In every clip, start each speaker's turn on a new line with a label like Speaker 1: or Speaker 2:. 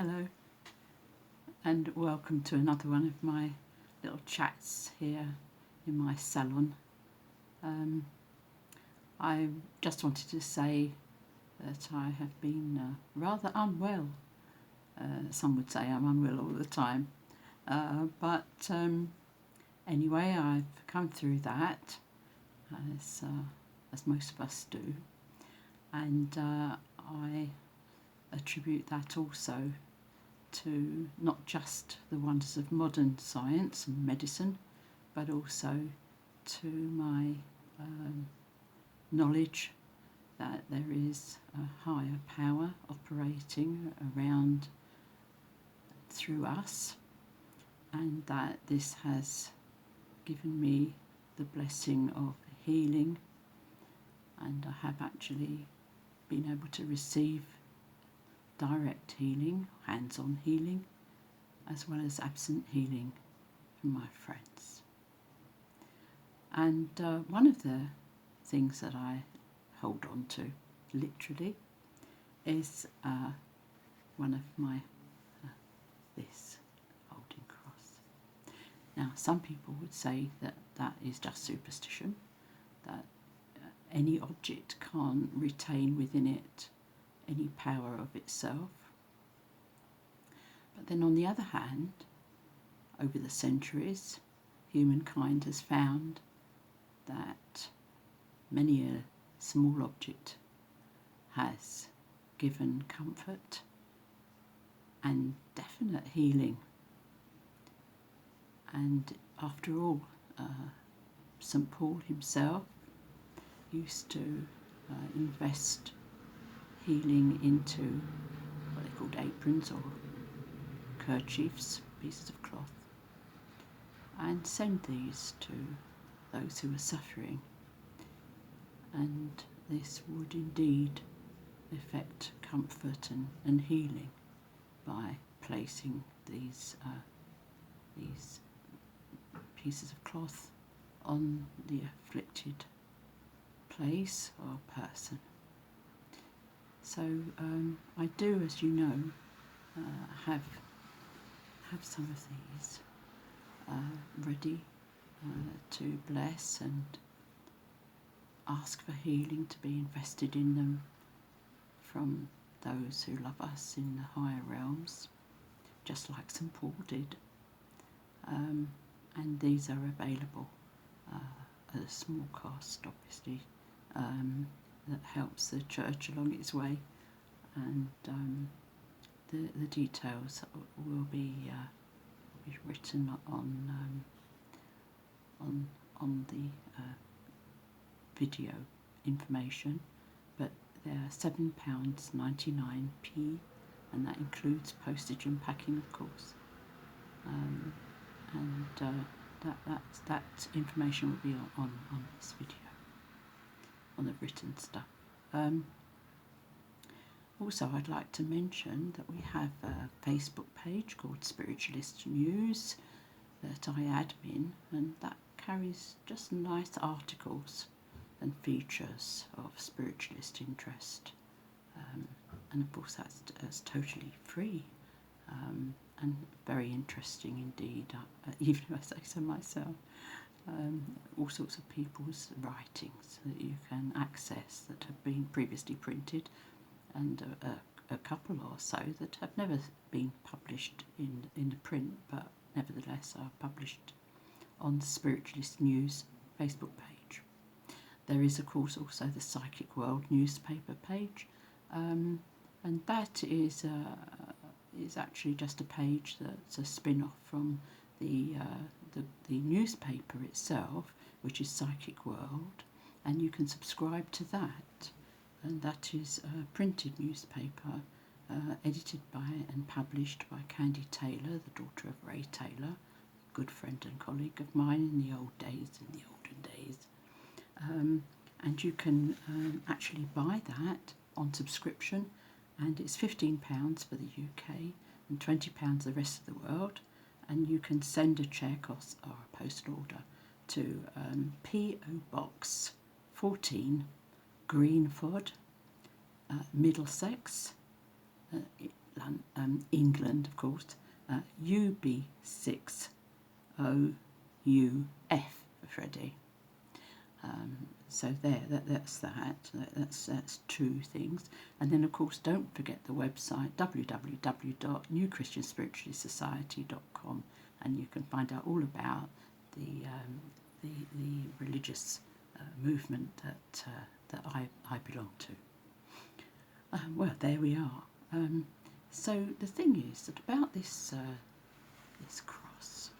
Speaker 1: Hello, and welcome to another one of my little chats here in my salon. I just wanted to say that I have been rather unwell. Some would say I'm unwell all the time, but anyway, I've come through that as most of us do, and I attribute that also to not just the wonders of modern science and medicine, but also to my knowledge that there is a higher power operating around through us, and that this has given me the blessing of healing, and I have actually been able to receive direct healing, hands-on healing, as well as absent healing from my friends. And one of the things that I hold on to, literally, is one of my this holding cross. Now, some people would say that that is just superstition, that any object can't retain within it any power of itself. But then on the other hand, over the centuries, humankind has found that many a small object has given comfort and definite healing. And after all, St. Paul himself used to invest healing into what they called aprons or kerchiefs, pieces of cloth, and send these to those who were suffering. And this would indeed effect comfort and healing by placing these pieces of cloth on the afflicted place or person. So I do, as you know, have some of these ready to bless and ask for healing to be invested in them from those who love us in the higher realms, just like St. Paul did. And these are available at a small cost, obviously, that helps the church along its way, and the details will be written on the video information. But they're £7.99p, and that includes postage and packing, of course. That information will be on this video, on the written stuff. Also, I'd like to mention that we have a Facebook page called Spiritualist News that I admin, and that carries just nice articles and features of spiritualist interest. And of course that's totally free, and very interesting indeed, even if I say so myself. All sorts of people's writings that you can access that have been previously printed, and a couple or so that have never been published in the print, but nevertheless are published on the Spiritualist News Facebook page. There is, of course, also the Psychic World newspaper page, and that is actually just a page that's a spin-off from the newspaper itself, which is Psychic World, and you can subscribe to that. And that is a printed newspaper edited by and published by Candy Taylor, the daughter of Ray Taylor, good friend and colleague of mine in the olden days. And you can actually buy that on subscription, and it's £15 for the UK and £20 the rest of the world. And you can send a cheque or a postal order to P.O. Box 14, Greenford, Middlesex, England, of course, UB6OUF for Freddie. So there, that's that. That's two things. And then, of course, don't forget the website www.newchristianspiritualsociety.com, and you can find out all about the religious movement that I belong to. Well, there we are. So the thing is that about this cross,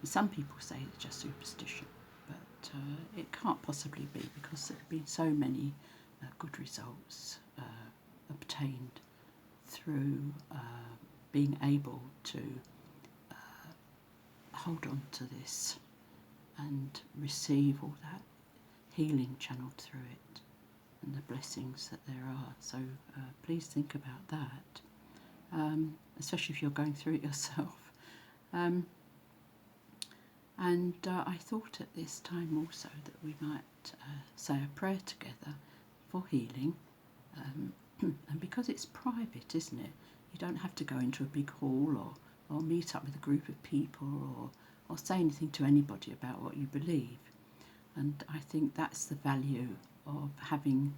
Speaker 1: some people say it's just superstition, but it can't possibly be, because there have been so many good results obtained through being able to hold on to this and receive all that healing channeled through it and the blessings that there are. So please think about that, especially if you're going through it yourself. And I thought at this time also that we might say a prayer together for healing. And because it's private, isn't it? You don't have to go into a big hall or meet up with a group of people or say anything to anybody about what you believe. And I think that's the value of having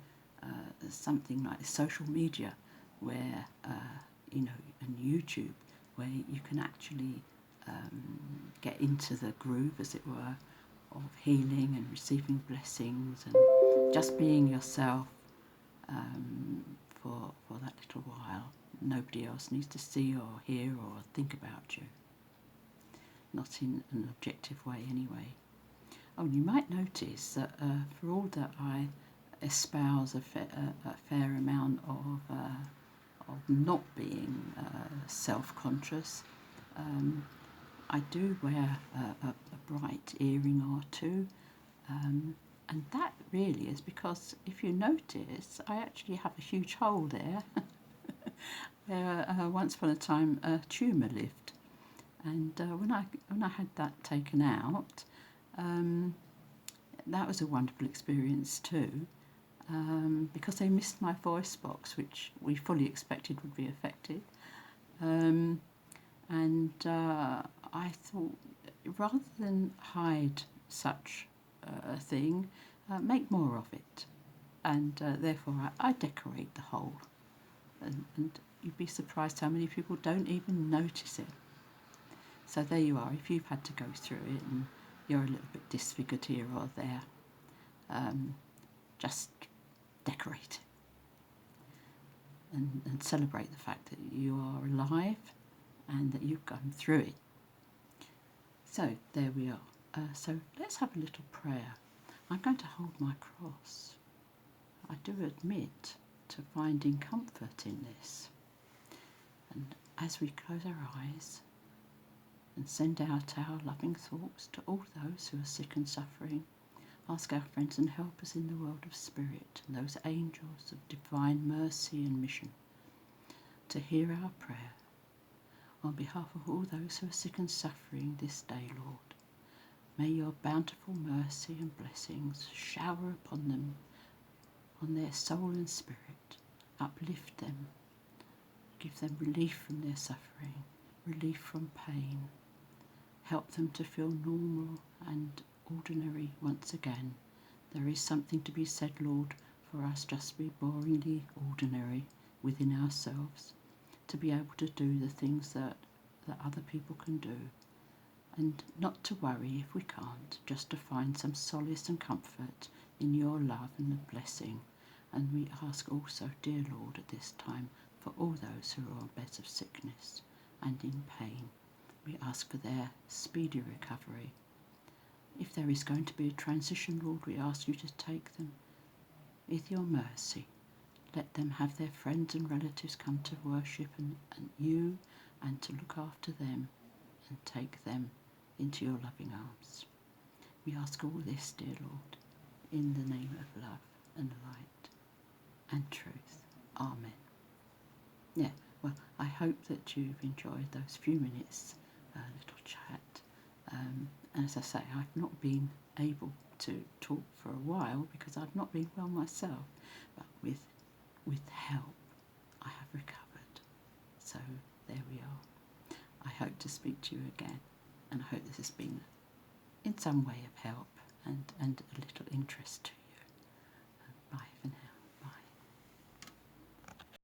Speaker 1: something like social media, where and YouTube, where you can actually get into the groove, as it were, of healing and receiving blessings and just being yourself for that little while. Nobody else needs to see or hear or think about you, not in an objective way anyway. Oh, and you might notice that for all that I espouse a fair amount of not being self-conscious, I do wear a bright earring or two, and that really is because, if you notice, I actually have a huge hole there where once upon a time a tumour lived, and when I had that taken out, that was a wonderful experience too, because they missed my voice box, which we fully expected would be affected. I thought, rather than hide such a thing, make more of it. And therefore I decorate the whole. And you'd be surprised how many people don't even notice it. So there you are. If you've had to go through it and you're a little bit disfigured here or there, just decorate and celebrate the fact that you are alive and that you've gone through it. So there we are. So let's have a little prayer. I'm going to hold my cross. I do admit to finding comfort in this. And as we close our eyes and send out our loving thoughts to all those who are sick and suffering, ask our friends and helpers in the world of spirit and those angels of divine mercy and mission to hear our prayer. On behalf of all those who are sick and suffering this day, Lord, may your bountiful mercy and blessings shower upon them, on their soul and spirit, uplift them, give them relief from their suffering, relief from pain, help them to feel normal and ordinary once again. There is something to be said, Lord, for us just to be boringly ordinary within ourselves, to be able to do the things that other people can do, and not to worry if we can't, just to find some solace and comfort in your love and the blessing. And we ask also, dear Lord, at this time, for all those who are on beds of sickness and in pain. We ask for their speedy recovery. If there is going to be a transition, Lord, we ask you to take them with your mercy. Let them have their friends and relatives come to worship and you, and to look after them and take them into your loving arms. We ask all this, dear Lord, in the name of love and light and truth. Amen. Yeah, well, I hope that you've enjoyed those few minutes, little chat. And as I say, I've not been able to talk for a while because I've not been well myself, but with help I have recovered. to speak to you again, and I hope this has been in some way of help and a little interest to you.